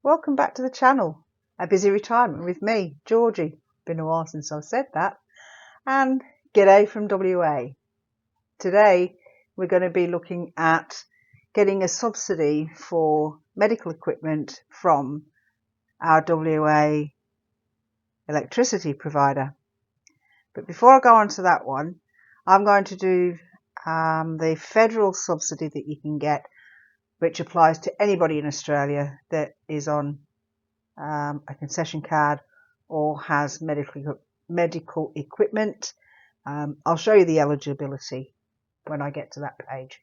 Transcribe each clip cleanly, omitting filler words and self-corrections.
Welcome back to the channel. A busy retirement with me, Georgie. Been a while since I've said that. And g'day from WA. Today we're going to be looking at getting a subsidy for medical equipment from our WA electricity provider. But before I go on to that one, I'm going to do the federal subsidy that you can get, which applies to anybody in Australia that is on a concession card or has medical equipment. I'll show you the eligibility when I get to that page.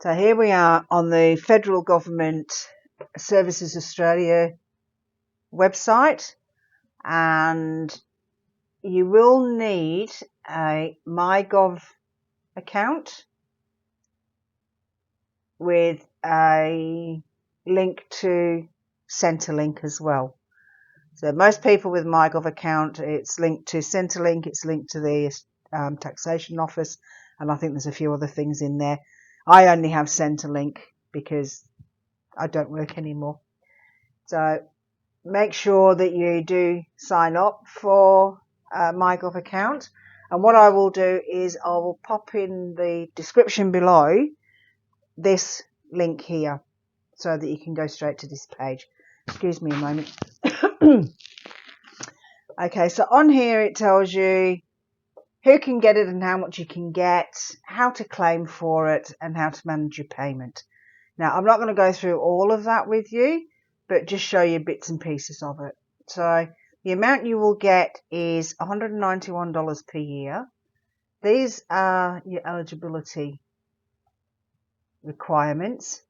So here we are on the Federal Government Services Australia website, and you will need a MyGov account with a link to Centrelink as well. So most people with MyGov account, it's linked to Centrelink, it's linked to the taxation office, and I think there's a few other things in there. I only have Centrelink because I don't work anymore. So make sure that you do sign up for a MyGov account, and what I will do is I will pop in the description below this link here so that you can go straight to this page. Excuse me a moment. Okay, so on here it tells you who can get it and how much you can get, how to claim for it, and how to manage your payment. Now, I'm not going to go through all of that with you, but just show you bits and pieces of it. So the amount you will get is $191 per year. These are your eligibility requirements.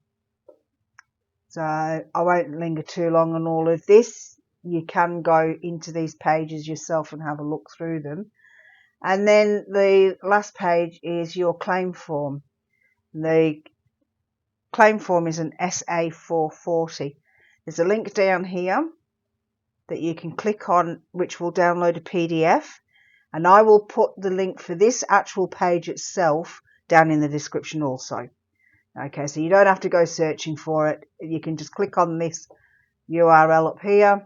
So I won't linger too long on all of this. You can go into these pages yourself and have a look through them. And then the last page is your claim form. The claim form is an SA440. There's a link down here that you can click on, which will download a PDF. And I will put the link for this actual page itself down in the description also. Okay, so you don't have to go searching for it. You can just click on this URL up here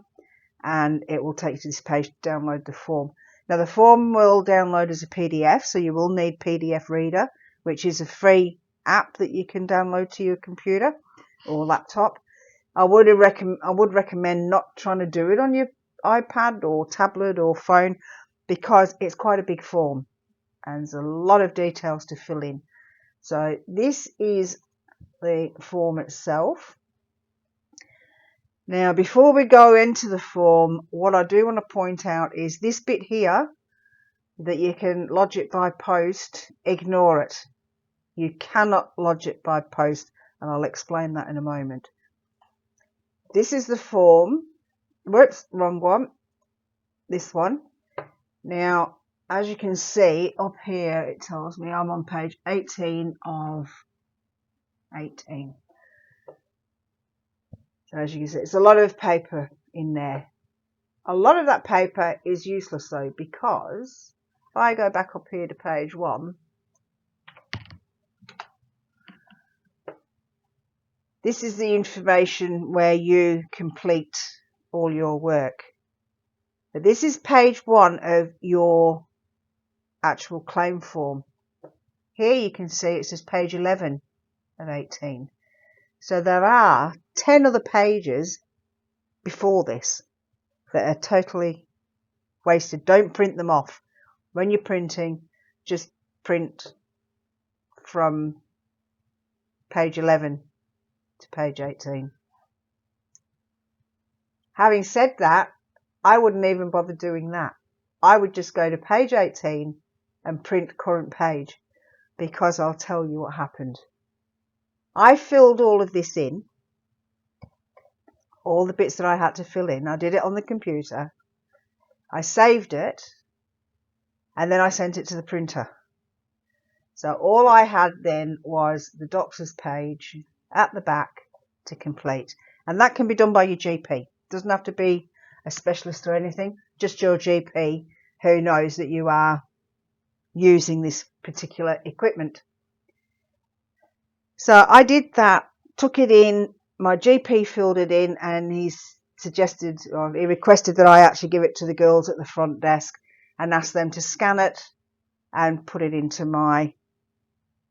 and it will take you to this page to download the form. Now the form will download as a PDF, so you will need PDF Reader, which is a free app that you can download to your computer or laptop. I would recommend not trying to do it on your iPad or tablet or phone because it's quite a big form and there's a lot of details to fill in. So this is the form itself. Now, before we go into the form, what I do want to point out is this bit here that you can lodge it by post. Ignore it. You cannot lodge it by post, and I'll explain that in a moment. This is the form. Whoops, wrong one. This one. Now, as you can see up here, it tells me I'm on page 18 of 18. So as you can see, it's a lot of paper in there. A lot of that paper is useless though, because if I go back up here to page 1, this is the information where you complete all your work. But this is page 1 of your actual claim form. Here you can see it says page 11 of 18. So there are 10 other pages before this that are totally wasted. Don't print them off. When you're printing, just print from page 11 to page 18. Having said that, I wouldn't even bother doing that. I would just go to page 18 and print current page, because I'll tell you what happened. I filled all of this in, all the bits that I had to fill in. I did it on the computer. I saved it, and then I sent it to the printer. So all I had then was the doctor's page at the back to complete. And that can be done by your GP. It doesn't have to be a specialist or anything, just your GP who knows that you are using this particular equipment. So I did that, took it in, my GP filled it in, and he requested that I actually give it to the girls at the front desk and ask them to scan it and put it into my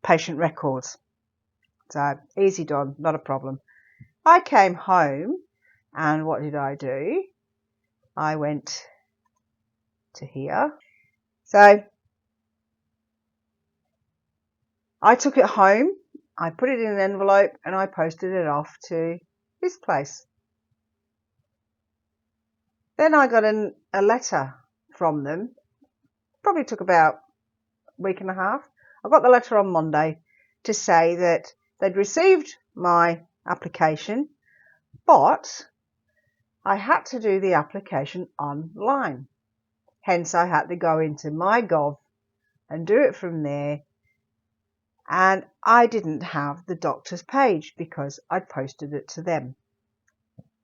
patient records. So easy done, not a problem. I came home, and what did I do? I went to here. So I took it home, I put it in an envelope, and I posted it off to this place. Then I got a letter from them. Probably took about a week and a half. I got the letter on Monday to say that they'd received my application, but I had to do the application online. Hence, I had to go into MyGov and do it from there. And I didn't have the doctor's page because I'd posted it to them.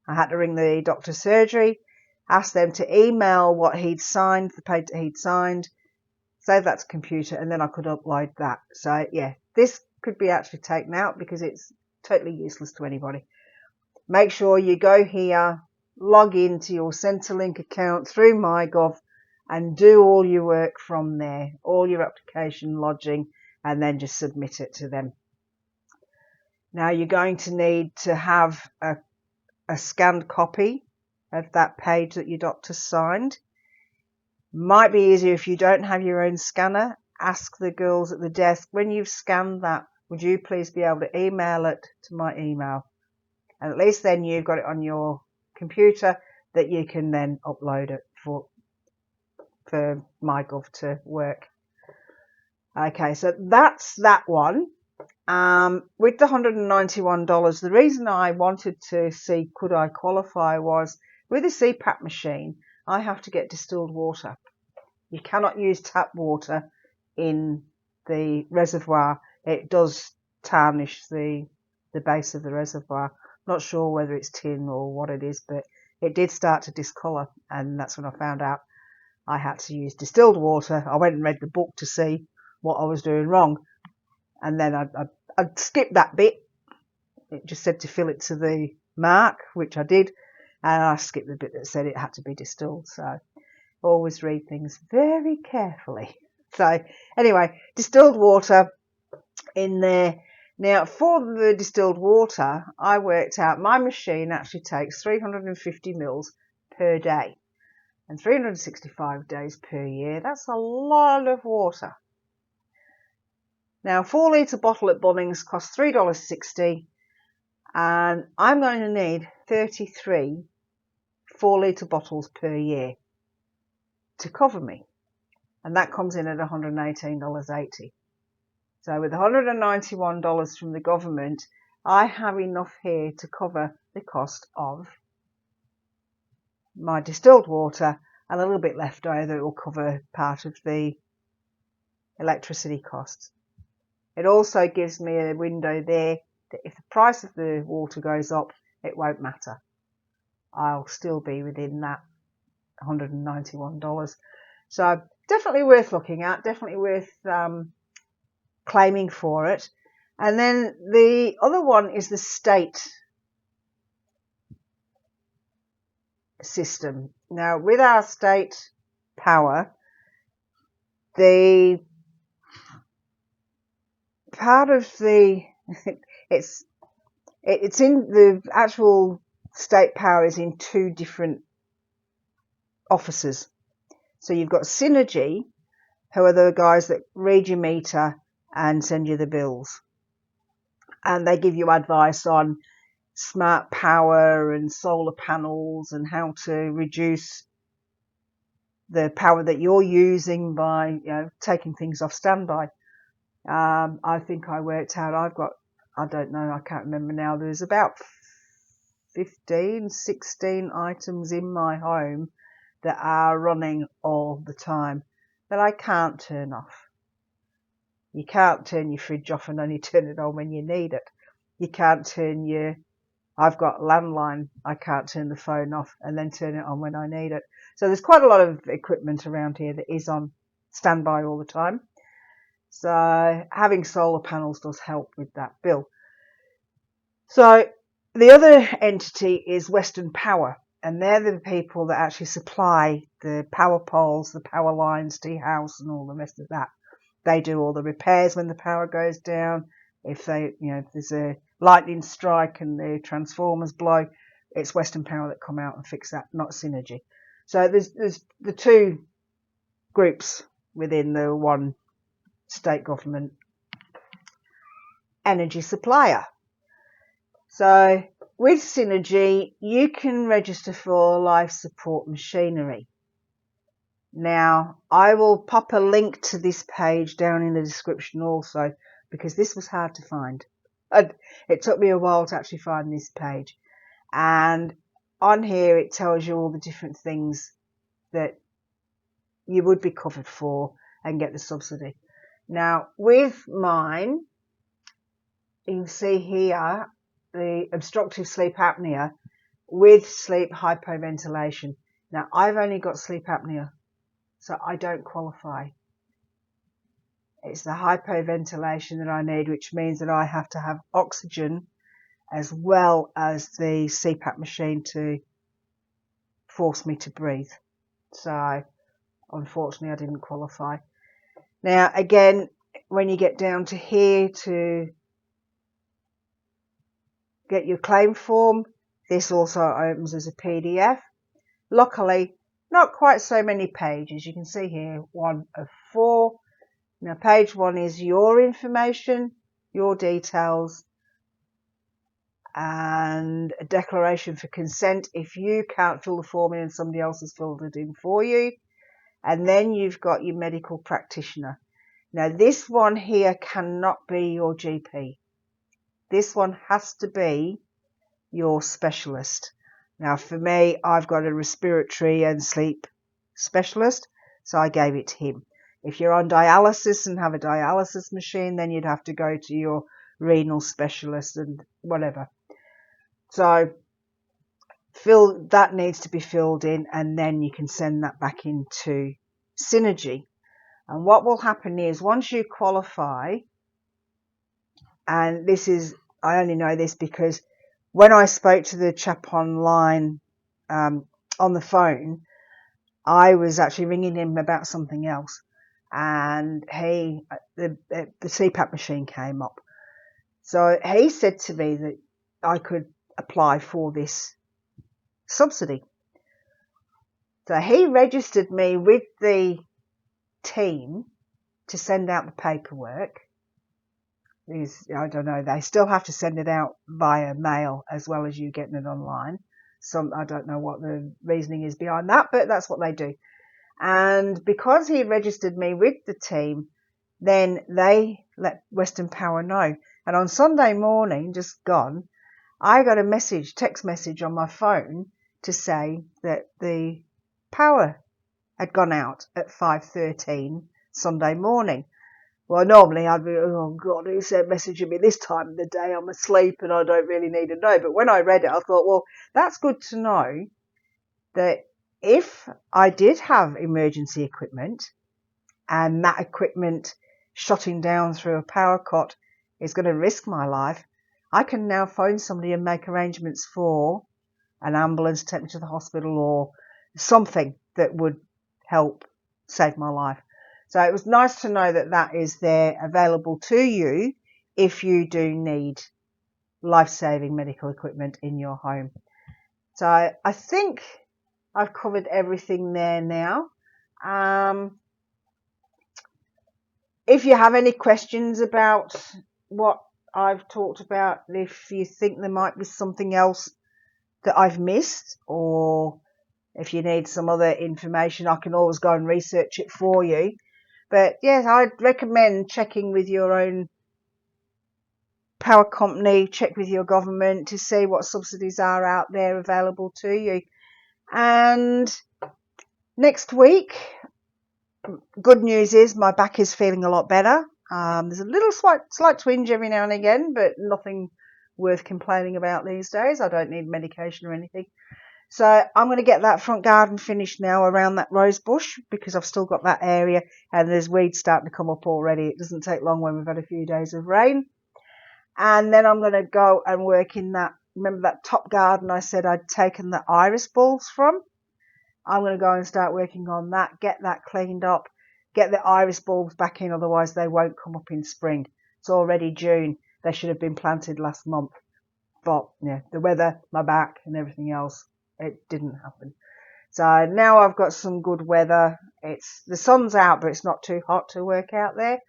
I had to ring the doctor's surgery, ask them to email what he'd signed, the page that he'd signed, save that to computer, and then I could upload that. So yeah, this could be actually taken out because it's totally useless to anybody. Make sure you go here, log into your Centrelink account through MyGov and do all your work from there, all your application lodging, and then just submit it to them. Now you're going to need to have a scanned copy of that page that your doctor signed. Might be easier if you don't have your own scanner. Ask the girls at the desk, when you've scanned that, would you please be able to email it to my email? And at least then you've got it on your computer that you can then upload it for MyGov to work. Okay, so that's that one. With the $191, the reason I wanted to see could I qualify was with a CPAP machine, I have to get distilled water. You cannot use tap water in the reservoir. It does tarnish the base of the reservoir. Not sure whether it's tin or what it is, but it did start to discolour, and that's when I found out I had to use distilled water. I went and read the book to see what I was doing wrong, and then I'd skipped that bit. It just said to fill it to the mark, which I did, and I skipped the bit that said it had to be distilled. So always read things very carefully. So anyway, distilled water in there. Now for the distilled water, I worked out my machine actually takes 350 mils per day, and 365 days per year. That's a lot of water. Now, a 4 litre bottle at Bunnings costs $3.60, and I'm going to need 33 4 litre bottles per year to cover me, and that comes in at $118.80. So with $191 from the government, I have enough here to cover the cost of my distilled water, and a little bit left over that will cover part of the electricity costs. It also gives me a window there that if the price of the water goes up, it won't matter. I'll still be within that $191. So definitely worth looking at, definitely worth claiming for it. And then the other one is the state system. Now with our state power, the part of the it's in the actual state power is in two different offices. So you've got Synergy, who are the guys that read your meter and send you the bills, and they give you advice on smart power and solar panels and how to reduce the power that you're using by taking things off standby. I think I worked out I don't know, I can't remember now, there's about 16 items in my home that are running all the time that I can't turn off. You can't turn your fridge off and only turn it on when you need it. You can't I've got landline, I can't turn the phone off and then turn it on when I need it. So there's quite a lot of equipment around here that is on standby all the time. So having solar panels does help with that bill. So The other entity is Western Power, and they're the people that actually supply the power poles, the power lines to your house and all the rest of that. They do all the repairs when the power goes down. If if there's a lightning strike and the transformers blow, it's Western Power that come out and fix that, not Synergy. So there's the two groups within the one state government energy supplier. So with Synergy, you can register for life support machinery. Now, I will pop a link to this page down in the description also, because this was hard to find. It took me a while to actually find this page. And on here, it tells you all the different things that you would be covered for and get the subsidy. Now, with mine, you can see here the obstructive sleep apnea with sleep hypoventilation. Now, I've only got sleep apnea, so I don't qualify. It's the hypoventilation that I need, which means that I have to have oxygen as well as the CPAP machine to force me to breathe. So, unfortunately, I didn't qualify. Now, again, when you get down to here to get your claim form, this also opens as a PDF. Luckily, not quite so many pages. You can see here, 1 of 4. Now, page 1 is your information, your details, and a declaration for consent if you can't fill the form in and somebody else has filled it in for you. And then you've got your medical practitioner. Now, this one here cannot be your GP. This one has to be your specialist. Now, for me, I've got a respiratory and sleep specialist, so I gave it to him. If you're on dialysis and have a dialysis machine, then you'd have to go to your renal specialist and whatever. So that needs to be filled in, and then you can send that back into Synergy. And what will happen is once you qualify, and I only know this because when I spoke to the chap online on the phone, I was actually ringing him about something else, and the CPAP machine came up. So he said to me that I could apply for this subsidy. So he registered me with the team to send out the paperwork. I don't know, they still have to send it out via mail as well as you getting it online. I don't know what the reasoning is behind that, but that's what they do. And because he registered me with the team, then they let Western Power know. And on Sunday morning, just gone, I got a text message on my phone to say that the power had gone out at 5:13 Sunday morning. Well, normally I'd be, oh God, who's messaging me this time of the day? I'm asleep and I don't really need to know. But when I read it, I thought, well, that's good to know that if I did have emergency equipment and that equipment shutting down through a power cut is going to risk my life, I can now phone somebody and make arrangements for an ambulance to take me to the hospital or something that would help save my life. So it was nice to know that that is there available to you if you do need life-saving medical equipment in your home. So I think I've covered everything there now. If you have any questions about what I've talked about, if you think there might be something else that I've missed, or if you need some other information, I can always go and research it for you. But yes, I'd recommend checking with your own power company, check with your government to see what subsidies are out there available to you. And next week, good news is my back is feeling a lot better. There's a little slight twinge every now and again, but nothing worth complaining about these days. I don't need medication or anything. So I'm going to get that front garden finished now around that rose bush, because I've still got that area and there's weeds starting to come up already. It doesn't take long when we've had a few days of rain. And then I'm going to go and work in that remember that top garden I said I'd taken the iris bulbs from? I'm going to go and start working on that, get that cleaned up, get the iris bulbs back in, otherwise they won't come up in spring. It's already June. They should have been planted last month. But yeah, the weather, my back and everything else, it didn't happen. So now I've got some good weather. The sun's out, but it's not too hot to work out there.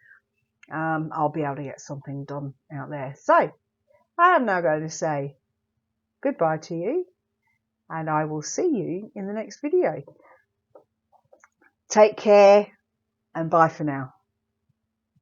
I'll be able to get something done out there. So I am now going to say goodbye to you, and I will see you in the next video. Take care and bye for now.